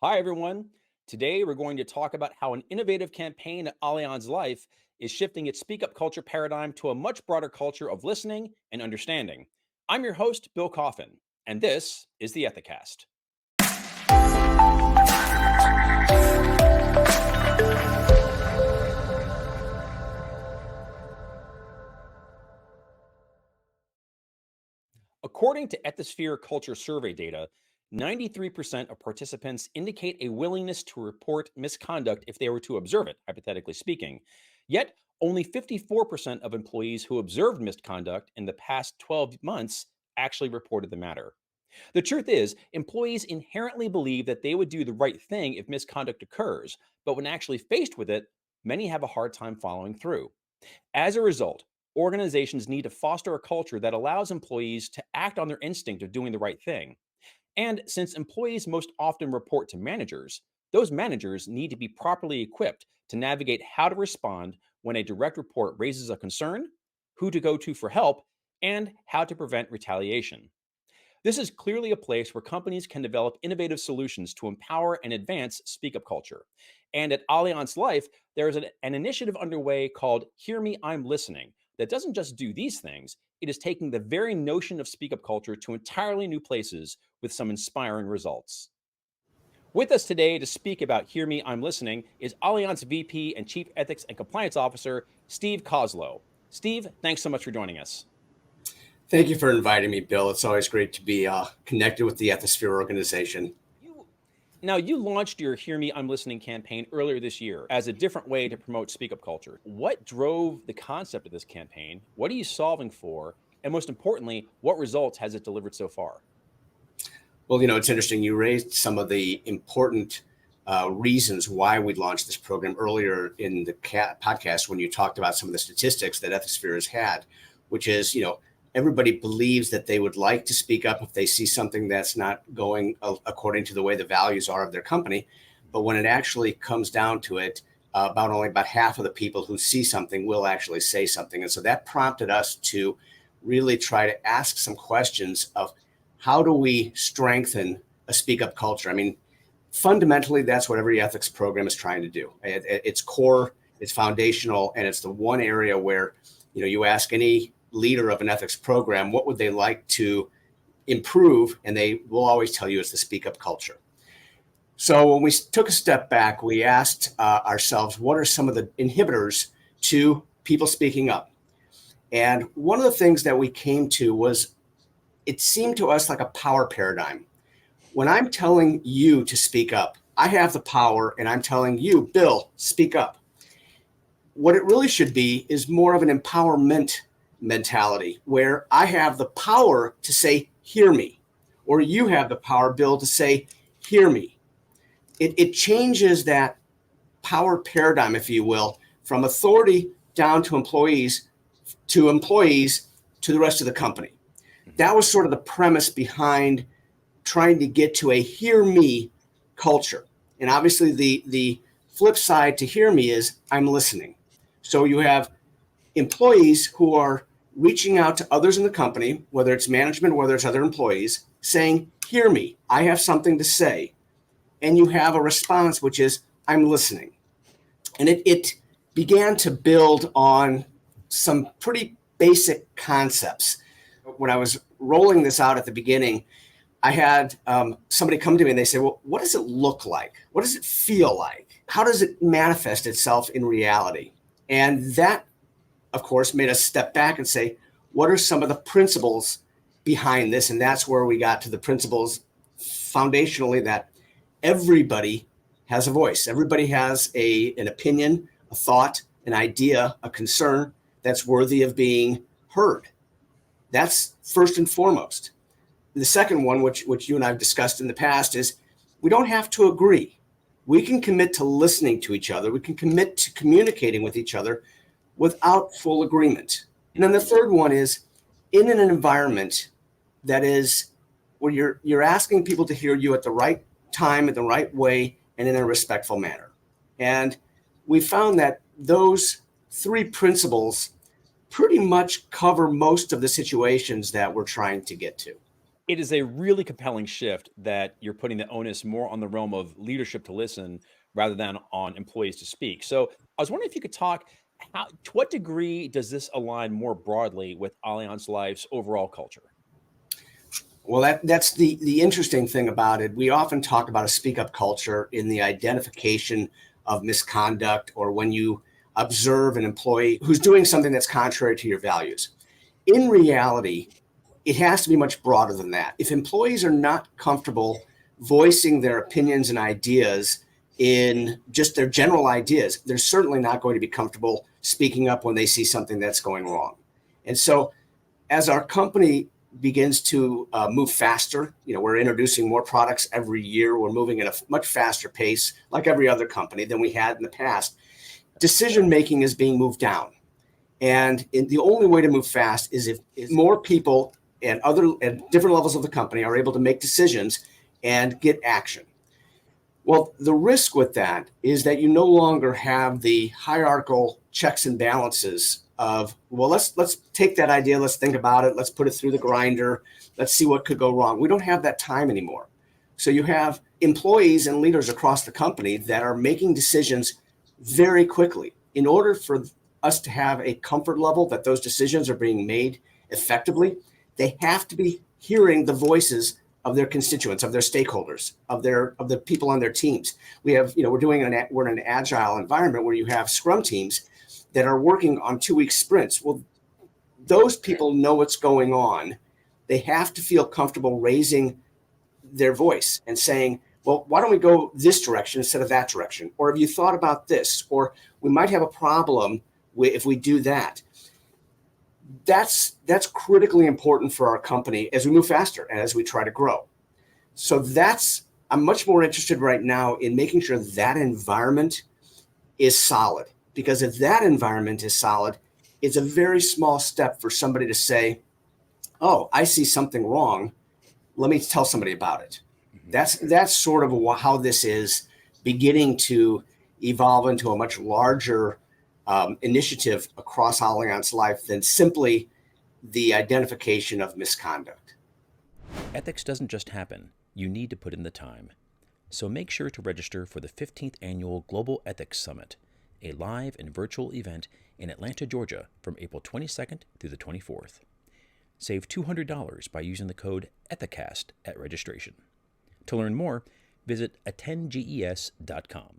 Hi, everyone. Today, we're going to talk about how an innovative campaign at Allianz Life is shifting its speak up culture paradigm to a much broader culture of listening and understanding. I'm your host, Bill Coffin, and this is the Ethicast. According to Ethisphere Culture Survey data, 93% of participants indicate a willingness to report misconduct if they were to observe it, hypothetically speaking. Yet, only 54% of employees who observed misconduct in the past 12 months actually reported the matter. The truth is, employees inherently believe that they would do the right thing if misconduct occurs, but when actually faced with it, many have a hard time following through. As a result, organizations need to foster a culture that allows employees to act on their instinct of doing the right thing. And since employees most often report to managers, those managers need to be properly equipped to navigate how to respond when a direct report raises a concern, who to go to for help, and how to prevent retaliation. This is clearly a place where companies can develop innovative solutions to empower and advance speak up culture. And at Allianz Life, there is an initiative underway called Hear Me, I'm Listening that doesn't just do these things, it is taking the very notion of speak up culture to entirely new places with some inspiring results. With us today to speak about Hear Me, I'm Listening is Allianz VP and Chief Ethics and Compliance Officer, Steve Koslow. Steve, thanks so much for joining us. Thank you for inviting me, Bill. It's always great to be connected with the Ethisphere organization. You launched your Hear Me, I'm Listening campaign earlier this year as a different way to promote speak up culture. What drove the concept of this campaign? What are you solving for? And most importantly, what results has it delivered so far? Well, it's interesting. You raised some of the important reasons why we launched this program earlier in the podcast when you talked about some of the statistics that Ethisphere has had, which is, everybody believes that they would like to speak up if they see something that's not going according to the way the values are of their company. But when it actually comes down to it, about half of the people who see something will actually say something. And so that prompted us to really try to ask some questions of how do we strengthen a speak up culture? I mean, fundamentally, that's what every ethics program is trying to do. It's core, it's foundational, and it's the one area where, you ask any leader of an ethics program, what would they like to improve? And they will always tell you it's the speak up culture. So when we took a step back, we asked ourselves, what are some of the inhibitors to people speaking up? And one of the things that we came to was, it seemed to us like a power paradigm. When I'm telling you to speak up, I have the power and I'm telling you, Bill, speak up. What it really should be is more of an empowerment mentality where I have the power to say, hear me, or you have the power, Bill, to say, hear me. It changes that power paradigm, if you will, from authority down to employees to the rest of the company. That was sort of the premise behind trying to get to a hear me culture. And obviously the flip side to hear me is I'm listening. So you have employees who are reaching out to others in the company, whether it's management, whether it's other employees, saying, hear me, I have something to say. And you have a response, which is, I'm listening. And it began to build on some pretty basic concepts. When I was rolling this out at the beginning, I had somebody come to me and they say, well, what does it look like? What does it feel like? How does it manifest itself in reality? And that, of course, made us step back and say, what are some of the principles behind this? And that's where we got to the principles foundationally that everybody has a voice. Everybody has an opinion, a thought, an idea, a concern that's worthy of being heard. That's first and foremost. The second one, which you and I have discussed in the past, is we don't have to agree. We can commit to listening to each other. We can commit to communicating with each other without full agreement. And then the third one is in an environment that is where you're asking people to hear you at the right time, in the right way, and in a respectful manner. And we found that those three principles pretty much cover most of the situations that we're trying to get to. it is a really compelling shift that you're putting the onus more on the realm of leadership to listen rather than on employees to speak. So I was wondering if you could talk, how, to what degree does this align more broadly with Allianz Life's overall culture? Well, that's the interesting thing about it. We often talk about a speak up culture in the identification of misconduct or when you observe an employee who's doing something that's contrary to your values. In reality, it has to be much broader than that. If employees are not comfortable voicing their opinions and ideas in just their general ideas, they're certainly not going to be comfortable speaking up when they see something that's going wrong. And so as our company begins to move faster, we're introducing more products every year. We're moving at a much faster pace, like every other company, than we had in the past. Decision making is being moved down. And the only way to move fast is if more people and at different levels of the company are able to make decisions and get action. Well, the risk with that is that you no longer have the hierarchical checks and balances of, well, let's take that idea, let's think about it, let's put it through the grinder, let's see what could go wrong. We don't have that time anymore. So you have employees and leaders across the company that are making decisions very quickly. In order for us to have a comfort level that those decisions are being made effectively, they have to be hearing the voices of their constituents, of their stakeholders, of the people on their teams. We have, we're in an agile environment where you have scrum teams that are working on 2-week sprints. Well, those people know what's going on. They have to feel comfortable raising their voice and saying, well, why don't we go this direction instead of that direction? Or have you thought about this? Or we might have a problem if we do that. That's critically important for our company as we move faster and as we try to grow. So I'm much more interested right now in making sure that environment is solid, because if that environment is solid, it's a very small step for somebody to say, oh, I see something wrong. Let me tell somebody about it. That's sort of how this is beginning to evolve into a much larger initiative across Allianz Life than simply the identification of misconduct. Ethics doesn't just happen. You need to put in the time. So make sure to register for the 15th Annual Global Ethics Summit, a live and virtual event in Atlanta, Georgia from April 22nd through the 24th. Save $200 by using the code ETHICAST at registration. To learn more, visit attendges.com.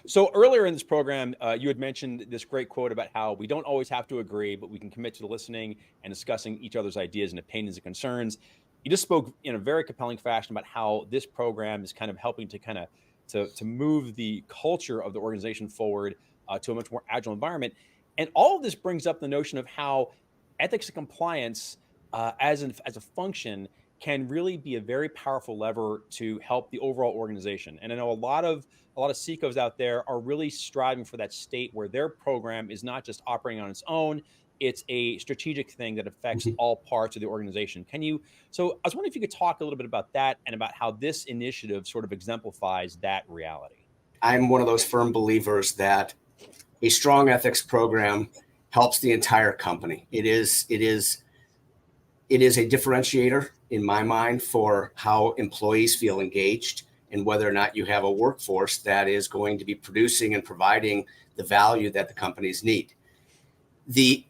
So earlier in this program, you had mentioned this great quote about how we don't always have to agree, but we can commit to listening and discussing each other's ideas and opinions and concerns. You just spoke in a very compelling fashion about how this program is kind of helping to move the culture of the organization forward to a much more agile environment. And all of this brings up the notion of how ethics and compliance as a function can really be a very powerful lever to help the overall organization. And I know a lot of CECOs out there are really striving for that state where their program is not just operating on its own, it's a strategic thing that affects all parts of the organization. So I was wondering if you could talk a little bit about that and about how this initiative sort of exemplifies that reality. I'm one of those firm believers that a strong ethics program helps the entire company. It is a differentiator in my mind for how employees feel engaged and whether or not you have a workforce that is going to be producing and providing the value that the companies need. The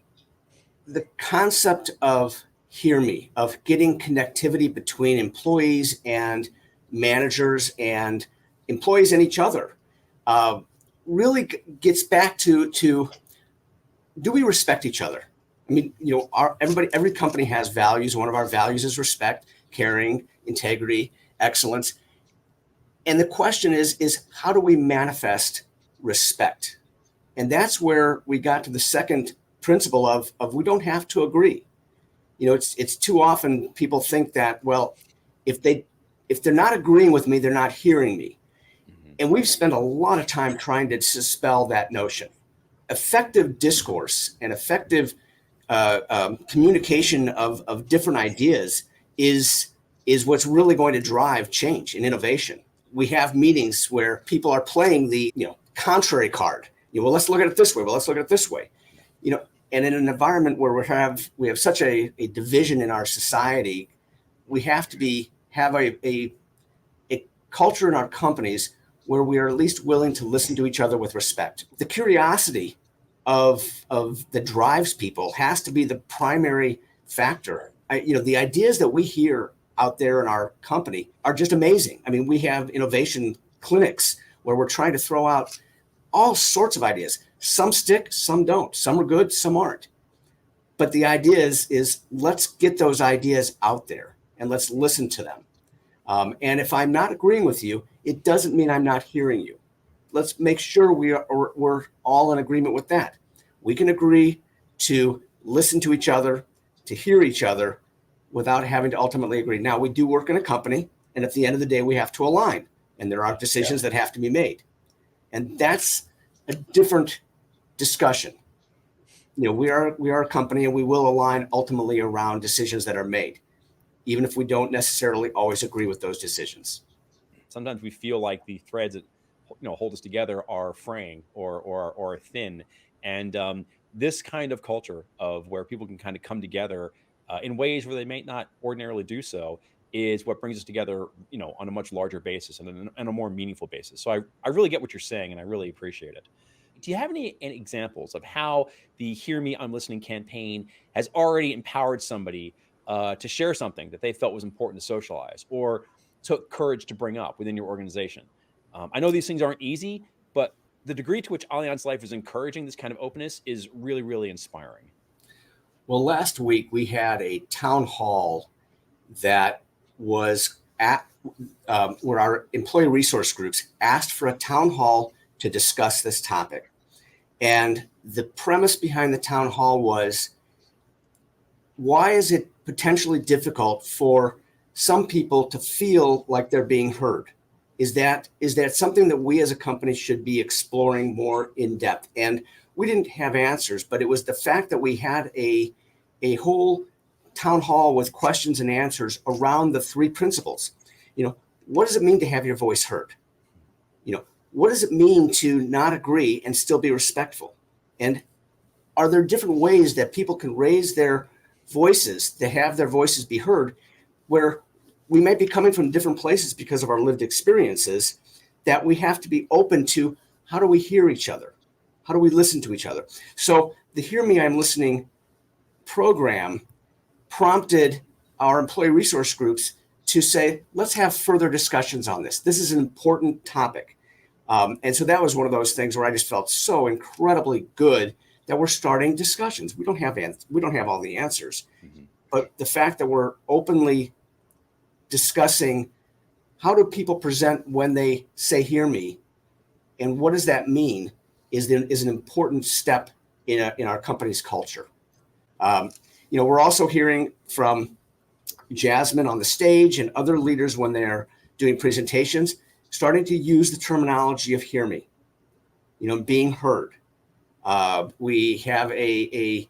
concept of hear me, of getting connectivity between employees and managers and employees and each other, really gets back to do we respect each other? I mean, every company has values. One of our values is respect, caring, integrity, excellence. And the question is how do we manifest respect? And that's where we got to the second principle of we don't have to agree. It's too often people think that, well, if they're not agreeing with me, they're not hearing me. And we've spent a lot of time trying to dispel that notion. Effective discourse and effective communication of different ideas is what's really going to drive change and innovation. We have meetings where people are playing the contrary card. Well, let's look at it this way. Well, let's look at it this way. And in an environment where we have such a division in our society, we have to have a culture in our companies where we are at least willing to listen to each other with respect. The curiosity of that drives people has to be the primary factor. The ideas that we hear out there in our company are just amazing. I mean, we have innovation clinics where we're trying to throw out all sorts of ideas. Some stick, some don't. Some are good, some aren't. But the idea is let's get those ideas out there and let's listen to them. And if I'm not agreeing with you, it doesn't mean I'm not hearing you. Let's make sure we're all in agreement with that. We can agree to listen to each other, to hear each other without having to ultimately agree. Now, we do work in a company, and at the end of the day, we have to align, and there are decisions that have to be made. And that's a different discussion. We are a company, and we will align ultimately around decisions that are made, even if we don't necessarily always agree with those decisions. Sometimes we feel like the threads that hold us together are fraying or thin, and this kind of culture of where people can kind of come together in ways where they may not ordinarily do so is what brings us together, on a much larger basis and a more meaningful basis. So I really get what you're saying, and I really appreciate it. Do you have any examples of how the Hear Me, I'm Listening campaign has already empowered somebody to share something that they felt was important to socialize or took courage to bring up within your organization? I know these things aren't easy, but the degree to which Allianz Life is encouraging this kind of openness is really, really inspiring. Well, last week we had a town hall that was at where our employee resource groups asked for a town hall to discuss this topic. And the premise behind the town hall was, why is it potentially difficult for some people to feel like they're being heard? Is that something that we as a company should be exploring more in depth? And we didn't have answers, but it was the fact that we had a whole town hall with questions and answers around the three principles. What does it mean to have your voice heard? What does it mean to not agree and still be respectful? And are there different ways that people can raise their voices, to have their voices be heard, where we might be coming from different places because of our lived experiences, that we have to be open to how do we hear each other? How do we listen to each other? So the Hear Me, I'm Listening program prompted our employee resource groups to say, let's have further discussions on this. This is an important topic. And so that was one of those things where I just felt so incredibly good that we're starting discussions. We don't have all the answers, but the fact that we're openly discussing how do people present when they say "hear me," and what does that mean is an important step in our company's culture. We're also hearing from Jasmine on the stage and other leaders when they're doing presentations, starting to use the terminology of "hear me," being heard. We have a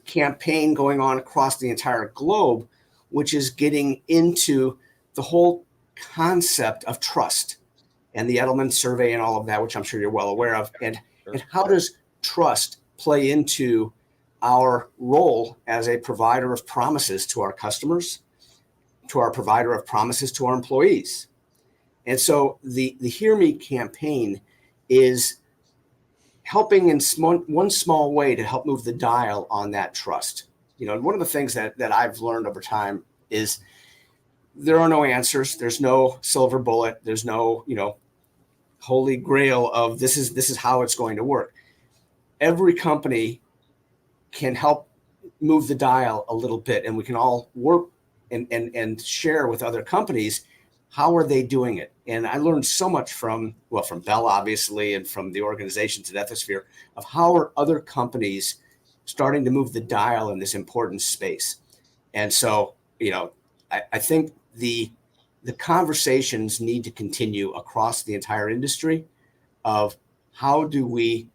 campaign going on across the entire globe, which is getting into the whole concept of trust and the Edelman survey and all of that, which I'm sure you're well aware of. And how does trust play into our role as a provider of promises to our customers, to our provider of promises to our employees? And so the Hear Me campaign is helping in one small way to help move the dial on that trust. One of the things that I've learned over time is there are no answers. There's no silver bullet. There's no, holy grail of this is how it's going to work. Every company can help move the dial a little bit, and we can all work and share with other companies. How are they doing it? And I learned so much from Bell, obviously, and from the organizations at Ethisphere of how are other companies starting to move the dial in this important space. And so, I think the conversations need to continue across the entire industry of how do we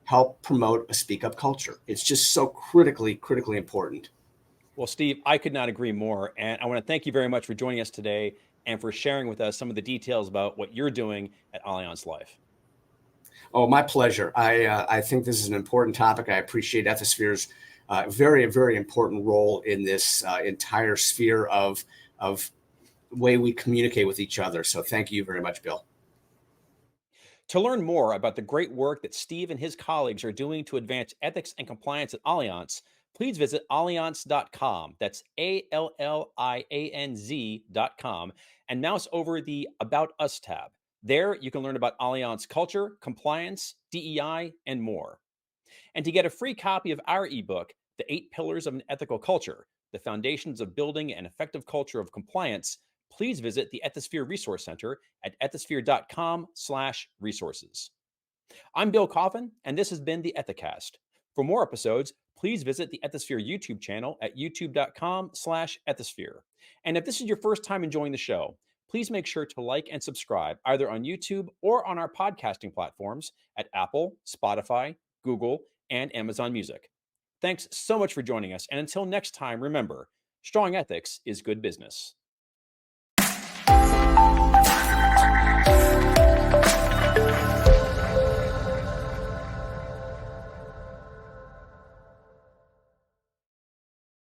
help promote a speak up culture. It's just so critically important. Well, Steve, I could not agree more. And I want to thank you very much for joining us today and for sharing with us some of the details about what you're doing at Allianz Life. Oh, my pleasure. I think this is an important topic. I appreciate Ethisphere's very, very important role in this entire sphere of way we communicate with each other. So thank you very much, Bill. To learn more about the great work that Steve and his colleagues are doing to advance ethics and compliance at Allianz, please visit allianz.com. That's ALLIANZ.com, and mouse over the About Us tab. There, you can learn about Allianz culture, compliance, DEI, and more. And to get a free copy of our ebook, The 8 Pillars of an Ethical Culture, The Foundations of Building an Effective Culture of Compliance, please visit the Ethisphere Resource Center at ethisphere.com/resources. I'm Bill Coffin, and this has been the Ethicast. For more episodes, please visit the Ethisphere YouTube channel at youtube.com/ethisphere. And if this is your first time enjoying the show, please make sure to like and subscribe either on YouTube or on our podcasting platforms at Apple, Spotify, Google, and Amazon Music. Thanks so much for joining us. And until next time, remember, strong ethics is good business.